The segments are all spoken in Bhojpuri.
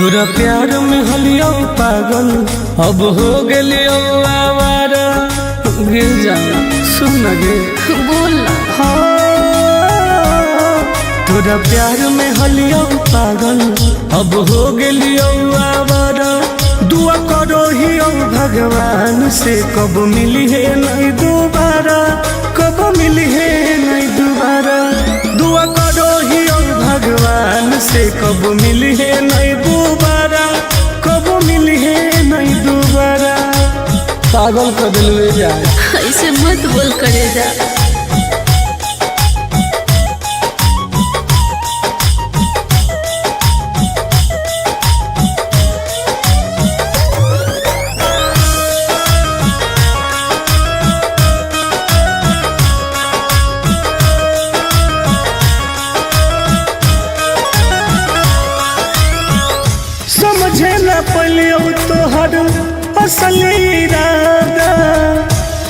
तोरा प्यार में हलियो पागल अब हो गलियो आवारा। गिर जा सुन गे बोल तोरा प्यार में हलियो पागल अब हो गलियो आवारा। दुआ करो ही भगवान से कब मिली है नहीं दोबारा, कब मिली है नहीं दोबारा। दुआ करो ही भगवान से कब मिली है नहीं दोबारा, कब मिली है नहीं दोबारा। पागल कर दिल जा ऐसे मत बोल करे जा। समझे न पलियो तोहर असल इरादा।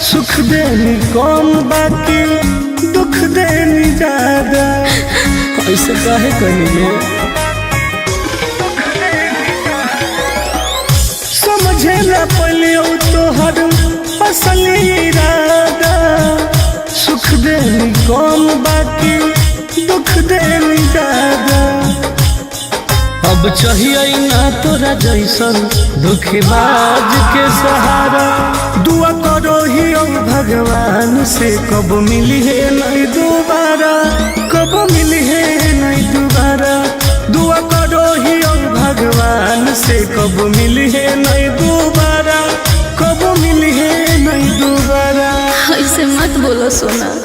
सुख देनी कम बाकी दुख देनी ज्यादा। ऐसे काहे करिए समझे न पलियो तोहर असल इरादा। सुख देनी कम बाकी दुख देनी ज्यादा। अब चाहिए ना तोरा जैसन धोखेबाज के सहारा। दुआ करो ही भगवान से कब मिली है नहीं दोबारा, कब मिली है नहीं दोबारा। दुआ करो ही भगवान से कब मिली है नहीं दोबारा, कब मिली है नहीं दोबारा। ऐसे मत बोलो सोना।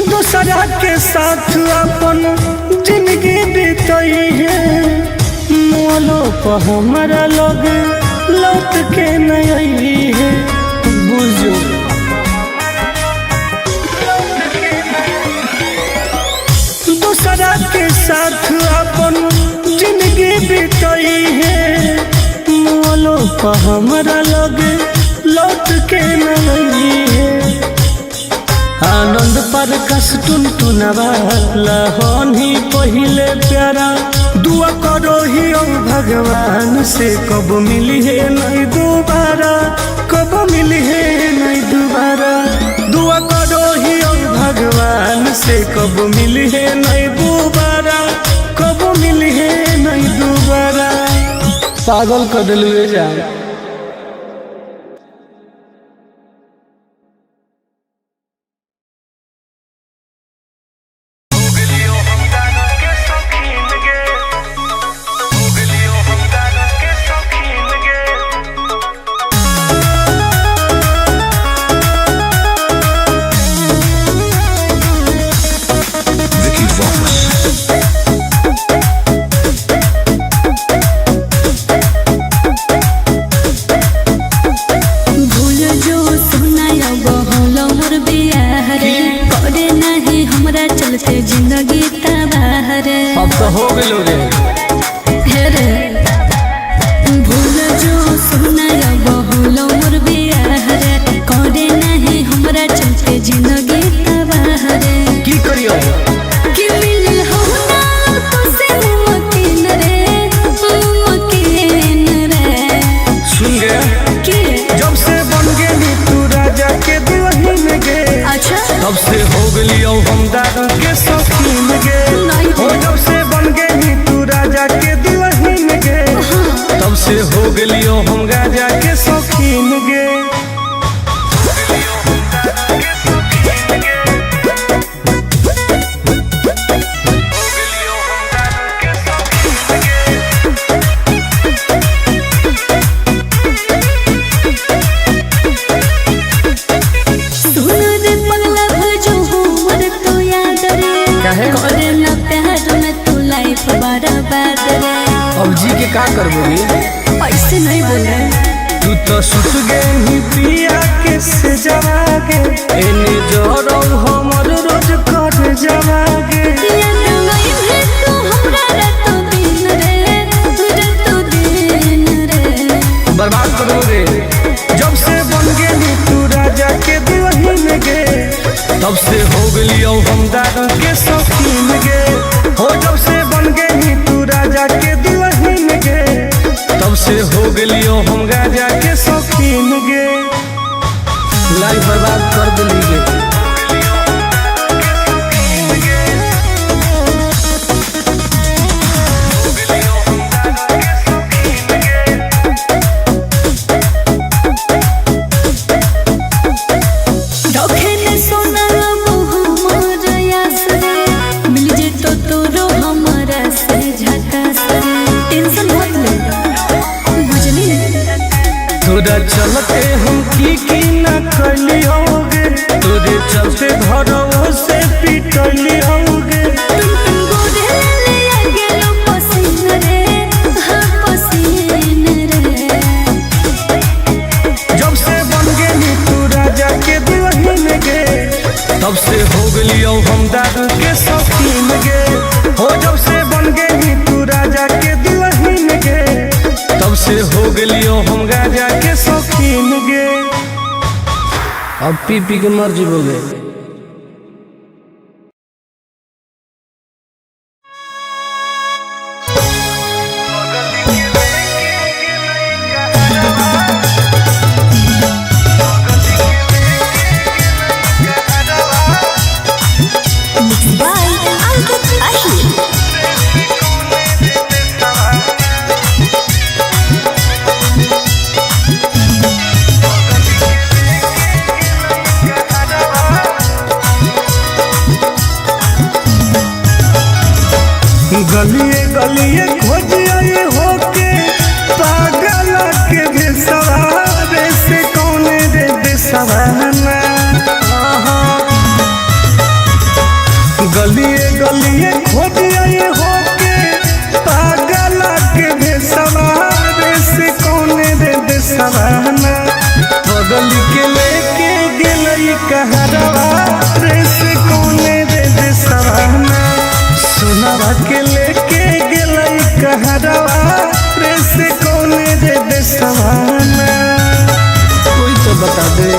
दूसरा के साथ अपन जिंदगी बीतई है। मोलो पर हमारा लोग लौट के नहीं है। बुझो दूसरा के साथ अपन जिंदगी बीतई है। मोलो पर हमारा लोग लौट के नहीं है। आनंद पर कस टुनटुनवा लहनी पहिले प्यारा। दुआ करो ही भगवान से कब मिली है नहीं दोबारा, कब मिली है नहीं दोबारा। दुआ करो ही भगवान से कब मिली है नहीं दोबारा, कब मिली है नहीं दोबारा। पागल कर दिल जा। जिंदगी तबाह रे अब तो हो गलो रे। रे भूल जो सुनाया बहुल मोर बियाह रे। करे नहीं हमरा चलते जिंदगी तबाह रे। की करियो कि मिल हो ना तो से मुमकिन रे, मुमकिन रे। सुन गे कि जब से बन गेली तू राजा के दुल्हन गे। अच्छा तब से हो गलियो हम दादा के शौकीन गे। हो जब से बन गेली तू राजा के दुल्हन गे। तब से हो गलियो हम राजा के शौकीन गे। करे ना प्यार में तू लाइफ बर्बाद रे। अब जी के का करबो रे? ऐसे नहीं बोले तू तो सुत गई पिया के से जवागे। एने जोरो हमर रोज कर जवागे। तब से हो गलियो हम दारू के शौकीन गे। हो जब से बन गई तू राजा के दुल्हन गे, तब से हो गलियो हम गाजा के शौकीन गे। लाइफ बर्बाद कर दिली गे। तोरा चलते हम की न करली होगे, तोरे चलते घरों से पिटली होगे। जब से बन गई तू राजा के दुल्हन गे, तब से हो गलियो हम दारू के शौकीन गे। हो जब से बन गई तू राजा के दुल्हन गे, तब से हो गलियो हम गाजा के शौकीन गे। अब पी पी के मर जीवोगे। गलिए गलिए खोजिए होके पागल के बेसवारे से कौने रे बेसवाना। गलिए गलिए खोजिए होके पागल के बेसवारे से कौने रे बेसवाना। बगल के लेके गेलई कहरवा रे से कौने रे बेसवाना। सुनावा के लेके गेलई कहरवा रे से कौने रे बेसवाना। कोई तो बता दे।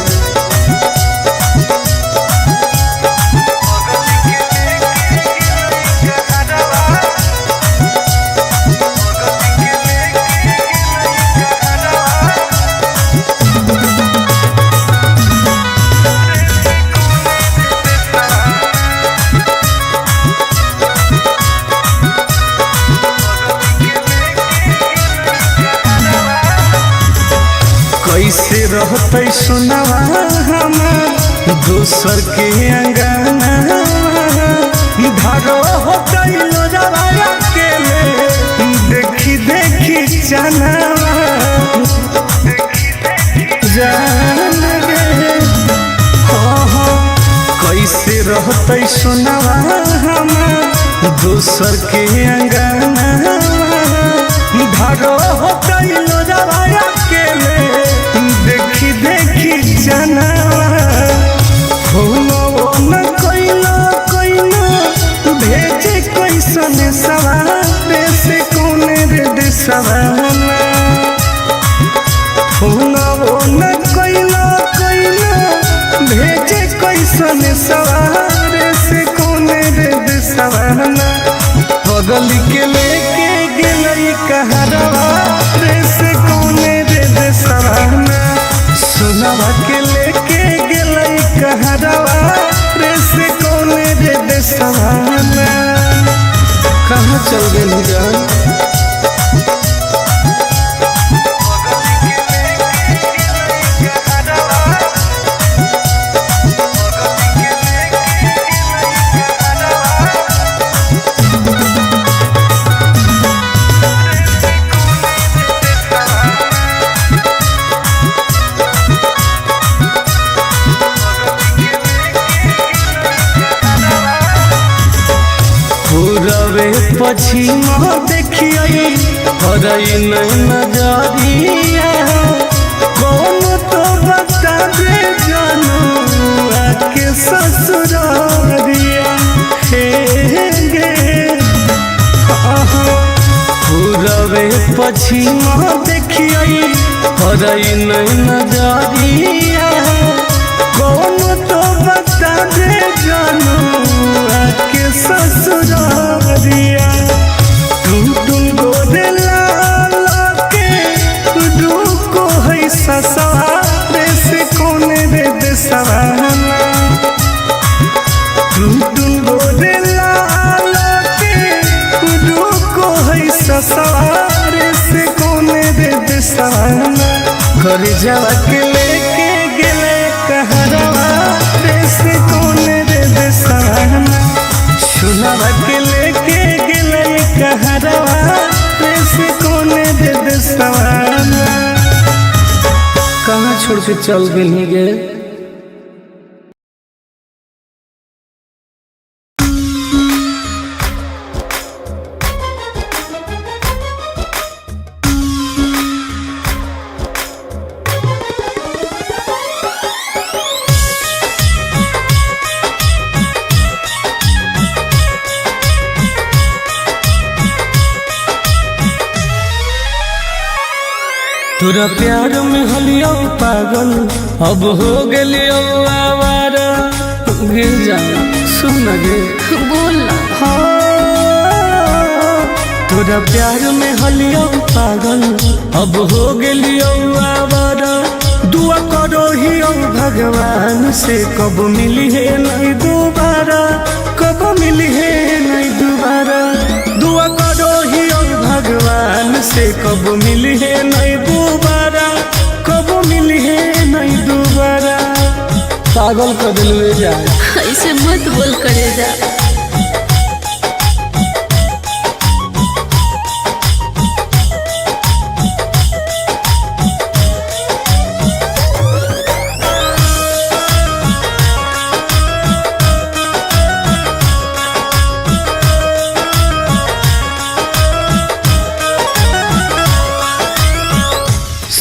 कैसे रहते सुनावा हमार दोसर के अंगना। धारो हो गइलो जवाया के देखी देखी चनावा जान गे। कैसे रहते सुनावा हमार दोसर के अंगना। धारो हो गइलो जवाया के देखी देखी जनावा। हो न कोइलो कोइलो भेजे कैसन सवारे से कौने रे देसवाना। हो न कोइलो कोइलो भेजे कैसन सवारे से कौने रे देसवाना। बगल के लेके गेलई कहरवा रे से कौने रे देसवाना। सुनावा के लेके गेलई कहरवा रे से कौने रे देसवाना। कहाँ चल गई जान। पश्चिम देखिए हरई नहीं नजरिया। कौन तो बता दे जानू आके ससुरारिया। हे गे पूरबे पश्चिम देखिए हरई नहीं नजरिया। कौन तो बता दे जानू आके ससुरारिया तुम गोरे लाला के रुको है ससुरारे से कोने रे देसवाना तुम गोरे लाला के रुको है ससुरारे से कोने रे देसवाना घर जावा के लेके गेले कहरवा देश कोने रे देसवाना सुनावा के लेके गेले कहरवा देश कोने रे देसवाना कहाँ छोड़ के चल गई गे। तोरा प्यार में हलियो पागल अब हो गेलियो आवारा गिर जा सुन गे बोल तोरा प्यार में हलियो पागल अब हो गेलियो आवारा दुआ करो ही भगवान से कब मिली है नहीं दोबारा कब मिली है नहीं दोबारा दुआ करो ही भगवान से कब मिली है नहीं दोबारा कब मिली है नहीं दोबारा पागल कर दिलवे जा ऐसे मत बोल करे जा।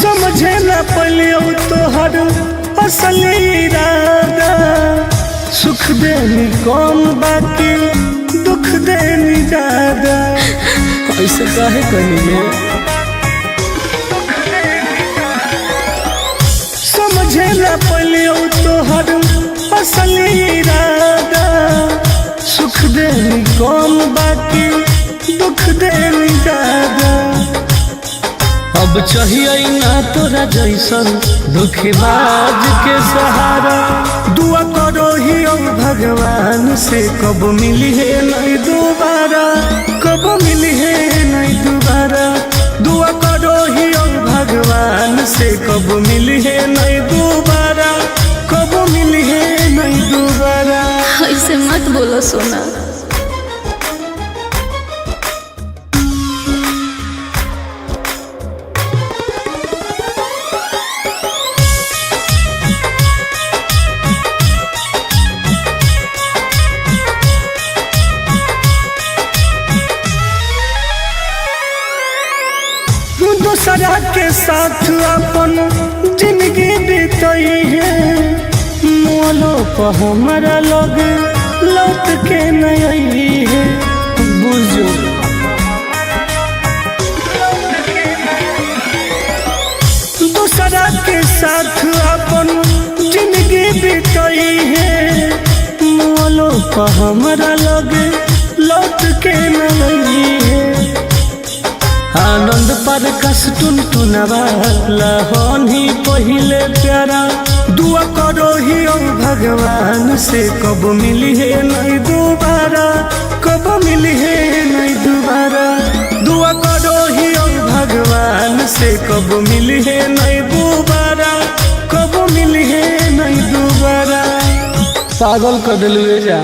समझे न पलियो तोहर असली इरादा सुख देनी कौन बाकी दुख देनी ज्यादा ऐसे काहे कहिए समझे न पलियो तोहर असली इरादा सुख देनी कौन बाकी दुख देनी ज्यादा अब चाहिए ना तोरा जैसन दुखबाज के सहारा दुआ करो ही भगवान से कब मिली है नहीं दोबारा कब मिली है नहीं दोबारा दुआ करो ही भगवान से कब मिली है नहीं दोबारा कब मिली है नहीं दोबारा ऐसे मत बोलो सोना। दूसरा के साथ अपन जिंदगी बीतई है मोलो पर हमारा लग लौट के नहीं है बुझो दूसरा के साथ अपन जिंदगी बीतई है मोलो पर हमारा लग लौट के नहीं है आनंद पर कस टुन टुनवा लहन ही पहिले प्यारा दुआ करो ही भगवान से कब मिली है नहीं दोबारा कब मिली है नहीं दोबारा दुआ करो ही भगवान से कब मिली है नहीं दोबारा कब मिली है नहीं दोबारा पागल कर दिलवे जा।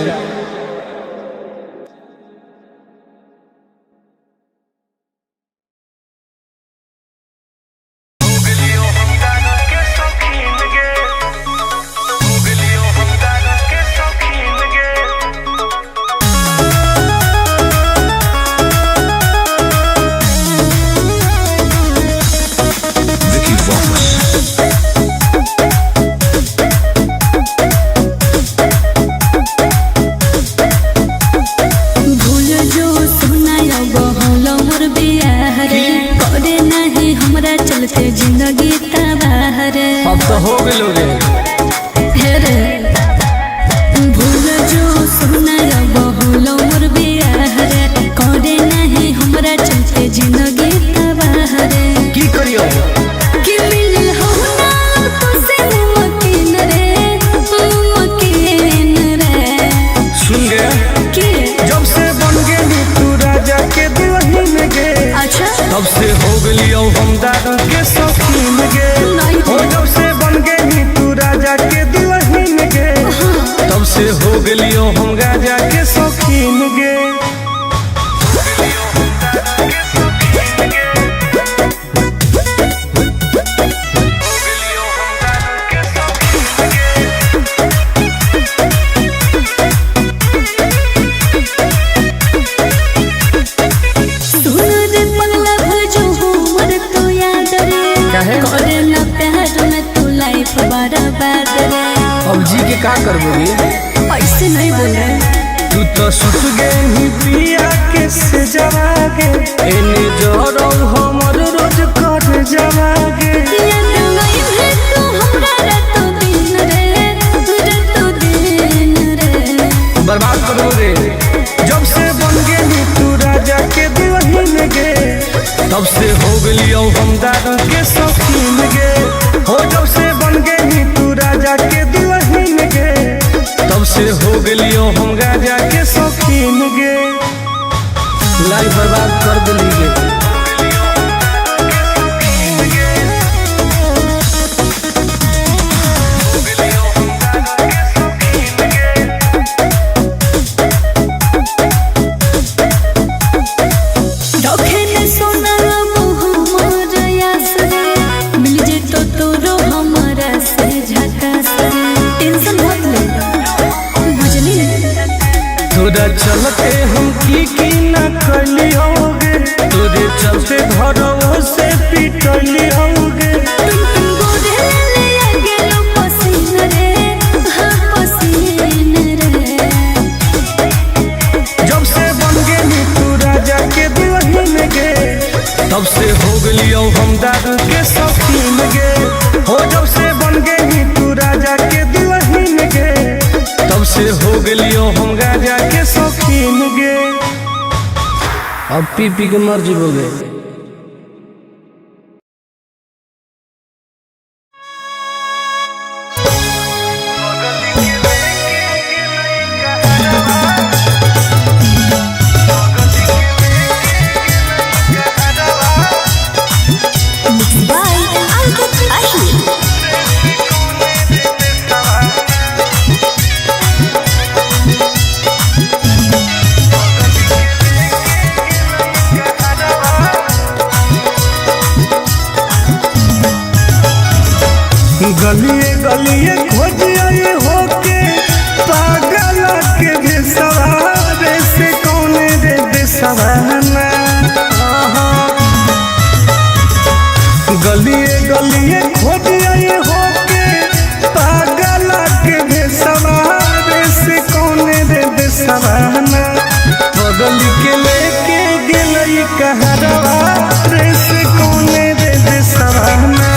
जिंदगी तबाह रे अब तो हो गेलो रे हे रे काहे करे ना प्यार में तू लाइफ बर्बाद रे। अब जी के का करबोगे ऐसे नहीं बोल रहे। तू तो सुत गई पिया के से जवागे एने जोरो हमर रोज कर जवागे याद नहीं है तू हमरा रातों दिन रे, रातों दिन रे। बर्बाद करो रे। जब से बन गेली तू राजा के दुल्हन गे तब से हो गलियो हम दारू के शौकीन गे हो। जब से बन गेली तू राजा के दुल्हन गे तब से हो गलियो हम गाजा के शौकीन गे। लाइफ बर्बाद कर दिली गे। तोरा चलते हम की ना कली होगे तोरे चलते घरों से पिटली होगे। जब से बन गेली तू राजा के दुल्हन गे तब से हो गलियो हम दारू के शौकीन गे हो। जब से बन गेली तू राजा के दुल्हन गे तब से हो गलियो हम गाजा के शौकीन गे। अब पी पी के मर जीवोगे। गलिए गलिए खोजिए होके पागल के बेसवारे से कौन रे बेसवाना। गलिए गलिए खोजिए होके पागल के बेसवारे से कौन रे बेसवाना। बगल के लेके गेलई कहरवा रे से कौन रे बेसवाना।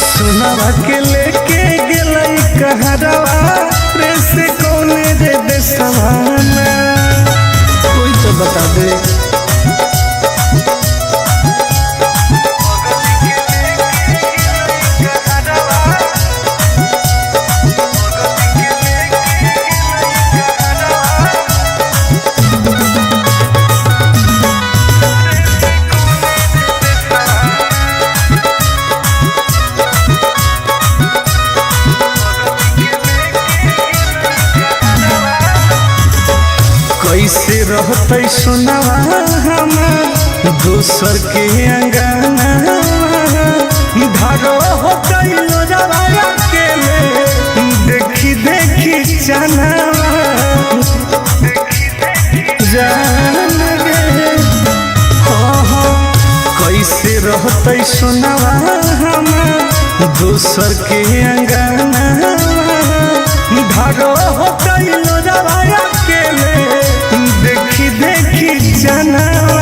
सुनावा के लेके गेलई कहरवा रे से कौन रे बेसवाना। कोई तो बता दे। कैसे रहते सुनावा हमार दोसर के अंगना धारो होते लोजवाया के देखी देखी चनावा जान गे। कैसे रहते सुनावा हमार दोसर के अंगना धारो होते लोजवाया के देखी देखी जनावा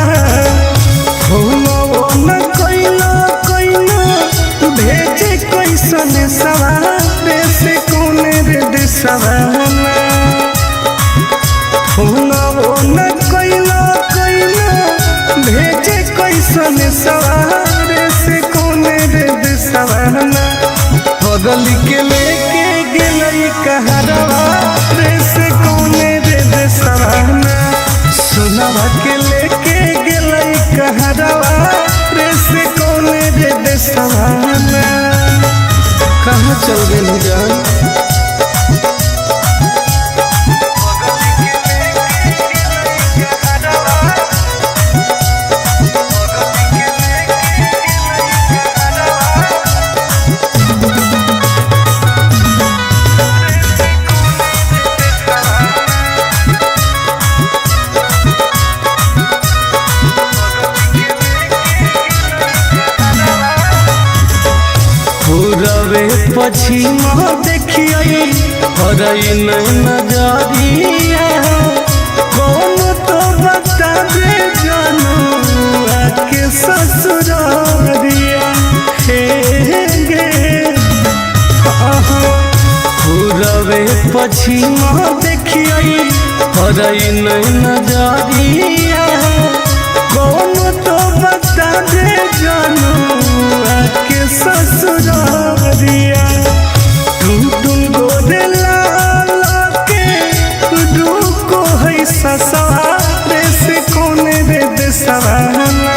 न कोइला कोइला भेजे कैसन सवारे से कौन रे देसवाना। न कोइला कोइला भेजे कैसन सवारे से कौन रे देसवाना। बगल के लेके गेलई कहरवा रे से कौन रे देसवाना। सुनावा के लेके गेलई कहरवा रे से कौन रे देसवाना। कहाँ चल गई जान। पूरबे पश्चिम देखिए हरई नजरिया कौन तो बता दे जानू आके ससुरारिया हे गे पूरबे पश्चिम देखिए हरई नजरिया कौन तो बता दे जानू आके ससुरारिया टुन गोदे लाल के रुको है ससुरारे से कोने रे देसवाना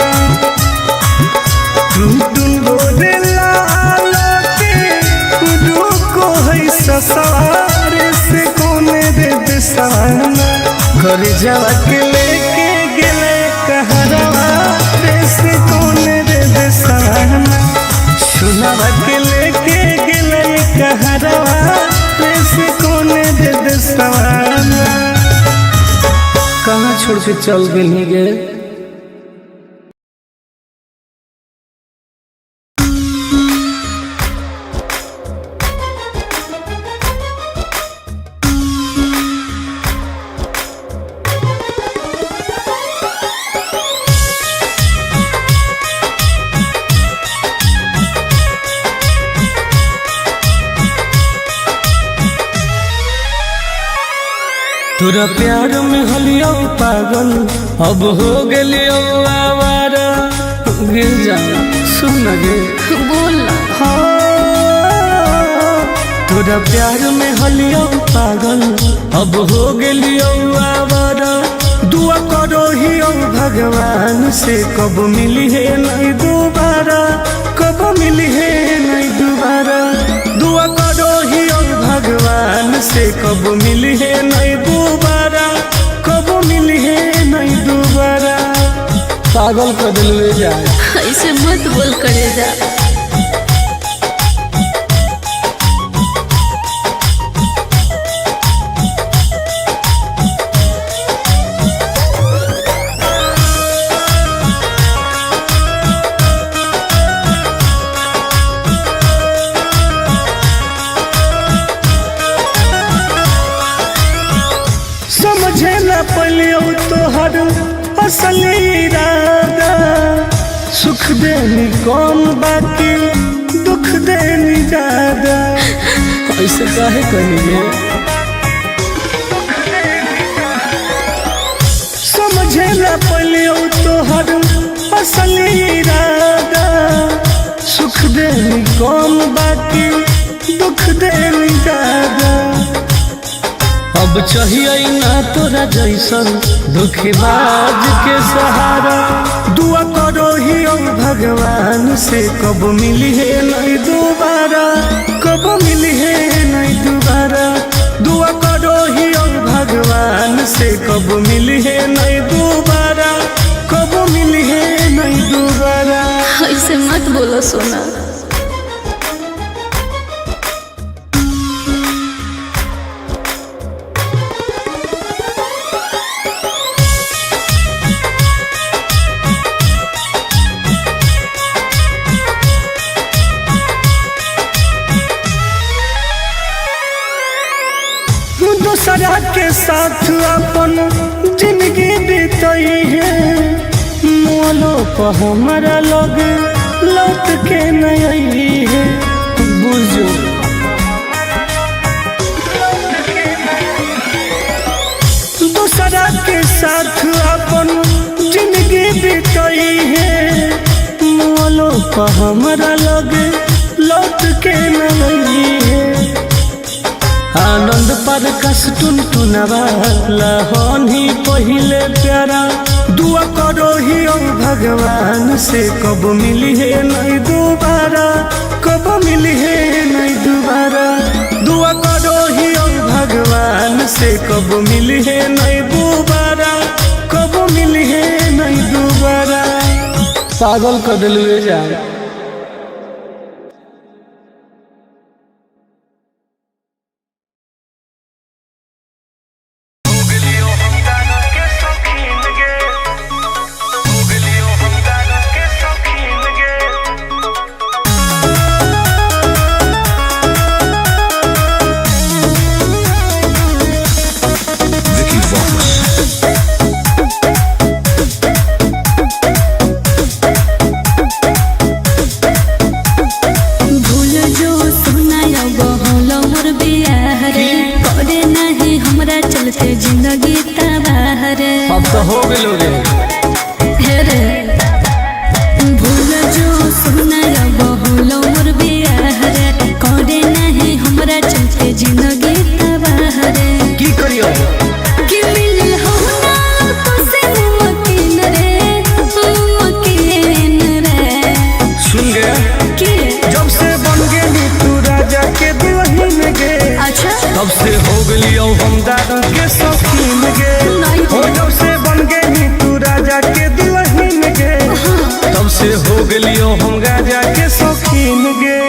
टुन गोदे लाल के रुको है ससुरारे से कोने रे देसवाना घर जावा के लेके गेले कहरवा रे से कोने रे देसवाना सुनावा के लेके गेले कहरवा रे से कोने रे देसवाना कहाँ छोड़ के चल गेली गे तोरा प्यार में हलियो पागल अब हो गेलियो आवारा गिर जा सुन गे बोल तोरा प्यार में हलियो पागल अब हो गेलियो आवारा दुआ करो ही भगवान से कब मिली है नहीं दोबारा कब मिली है नहीं दोबारा दुआ करो ही भगवान से कब मिली है नहीं दोबारा कब मिली है नहीं दोबारा पागल कर दिलवे जाए ऐसे मत बोल करे जा समझे न पलियो तोहर असली इरादा सुख देनी कौन बाकी दुख देनी ज्यादा ऐसे काहे कहिए समझे न पलियो तोहर असली इरादा सुख देनी कौन बाकी दुख देनी ज्यादा अब चाहिए ना तोरा जैसन धोखेबाज के सहारा दुआ करो ही भगवान से कब मिली है नहीं दोबारा कब मिली है नहीं दोबारा दुआ करो ही भगवान से कब मिली है नहीं दोबारा कब मिली है नहीं दोबारा ऐसे मत बोलो सोना दूसरा के साथ अपन जिंदगी बीतई है मोलो पर हमारा लग लौट के नहीं है बुझो दूसरा के साथ अपन जिंदगी बीतई है मोलो पर हमारा लग लौट के नहीं है आनंद पर कस टुन टुनवाला होनी पहिले प्यारा दुआ करो ही भगवान से कब मिली है नहीं दोबारा कब मिली है नहीं दोबारा दुआ करो ही भगवान से कब मिली है नहीं दोबारा कब मिली है नहीं दोबारा पागल कर दिलवे जाए हो गेलोगे हे रे भूल जो सुनाय बहुलो मोर बियाह रे करे नहीं हमरा चलते जिंदगी तबाह रे की करियो कि मिल हो ना तो से मुमकिन रे सुन गया कि जब से बन गेली तू राजा के दुल्हन गे अच्छा तब से हो गेलियो हम दारू के शौकीन गे नहीं हो जब से बन गेली तू राजा के दुल्हन गे तब से हो गेलियो हम गाजा के शौकीन गे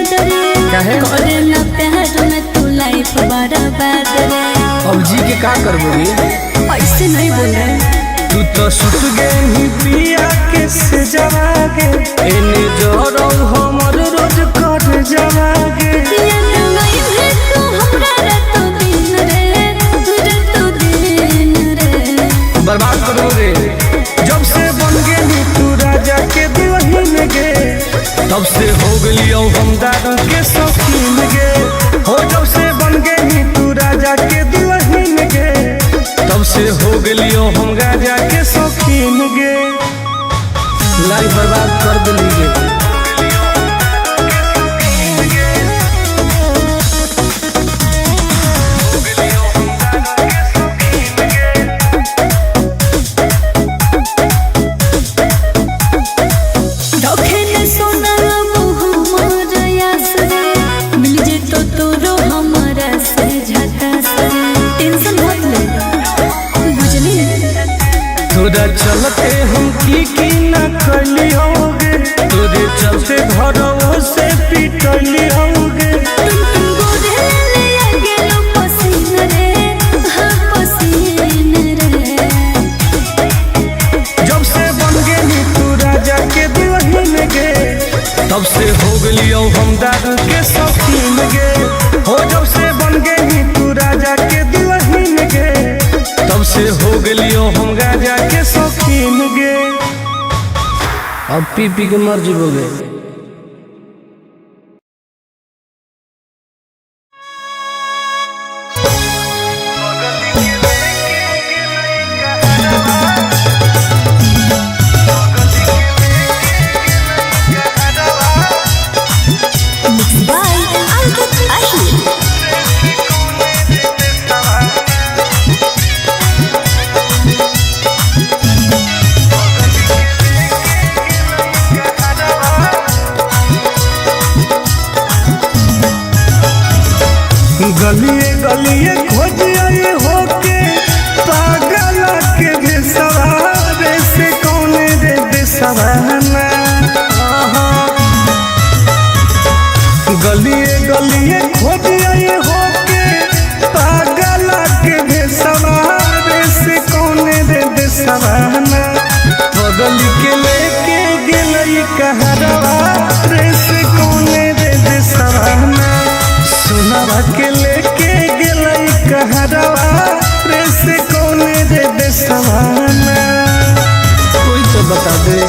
करे ना प्यार में तू लाइफ बर्बाद रे अब जी के का करबोगे ऐसे नहीं बोले तू तो सुत गेली पिया के से जवागे एने जोरो हमर रोज कर जवागे याद नहीं है तू हमरा रात दिन रे बर्बाद करोगे जब से बन गेली तू राजा के दुल्हन गे तब से हो गेलियो हम दारू के शौकीन गे हो जब से बन गेली तू राजा के दुल्हन गे तब से हो गेलियो हम गाजा के शौकीन गे लाइफ बर्बाद कर देली गे तोरा चलते हम की न कलियोगे तोरे चलते घरों से पिटली होगे जब से बन गेली तू राजा के दुल्हन गे तब से हो गेलियो हम दारू के शौकीन गे हो जब से बन गेली तू राजा के दुल्हन गे तब से हो गेलियो हम गाजा के शौकीन गे अब पी पी के मर जीवोगे गलिए गलिए खोज आए होके पागल के बेसवारे से कौन रे बेसवाना गलिए गलिए खोज आए होके पागल के बेसवारे से कौन रे बेसवाना बगल के लेके गेलई कहरवा रे से कौन रे बेसवाना सुनवा के लेके गेलई कहरवा रे से कौन रे बेसवाना कोई तो बता दे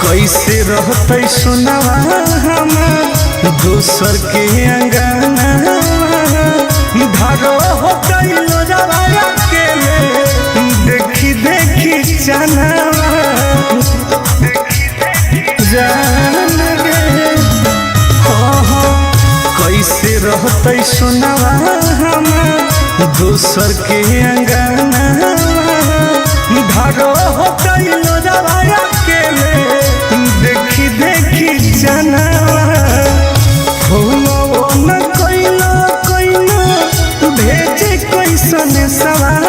कैसे रहते सुनवा हमार दोसर के अंगना धारो हो गइलो जवाया के देखी देखी जानवा जान गे कैसे रहते सुनवा हमार दोसर के अंगना धारो हो गइलो जवाया के देखी देखी जानवा न कोइलो कोइलो भेजे कैसन सवाल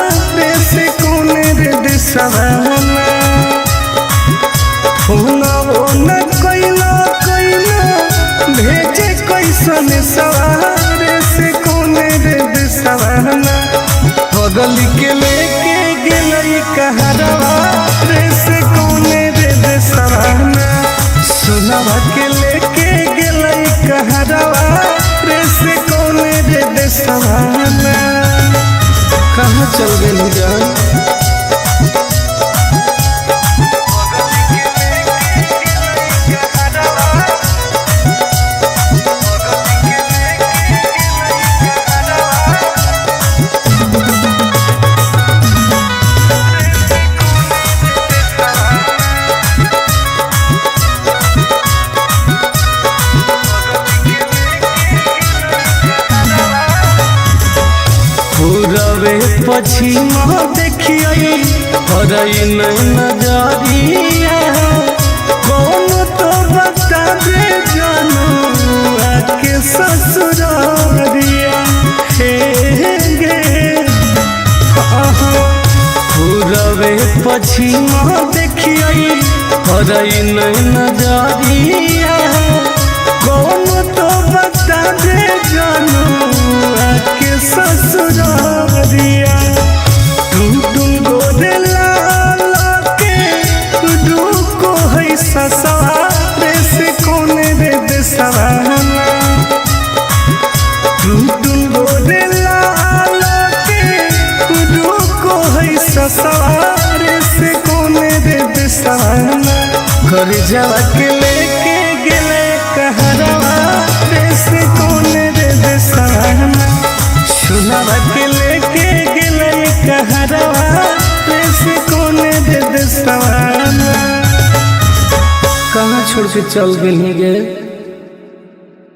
सन सवारे से कोने रे सवाना बगल के लेके गेलई कहरवा रे से कोने रे सवाना सोनावा के लेके गेलई कहरवा रे से कोने रे सवाना कहाँ चल गई जान पूरबे पश्चिम देखिए हरई नजरिया कौन तो बता दे जानू आके ससुरारिया हे गे पूरबे पश्चिम देखिए हरई नजरिया कौन तो बता दे जानू आके ससुरारिया टुन गोरे लाला के दुको है ससुरारे से कोने रे सवाना टुन गोरे लाला के दुको है ससुरारे से कोने रे सवाना कर जावा के लेके गेले कहरवा रे से कोने रे सवाना सुनावा के लेके गेले कहरवा रे से कोने रे सवाना कहाँ छोड़ के चल गई गे।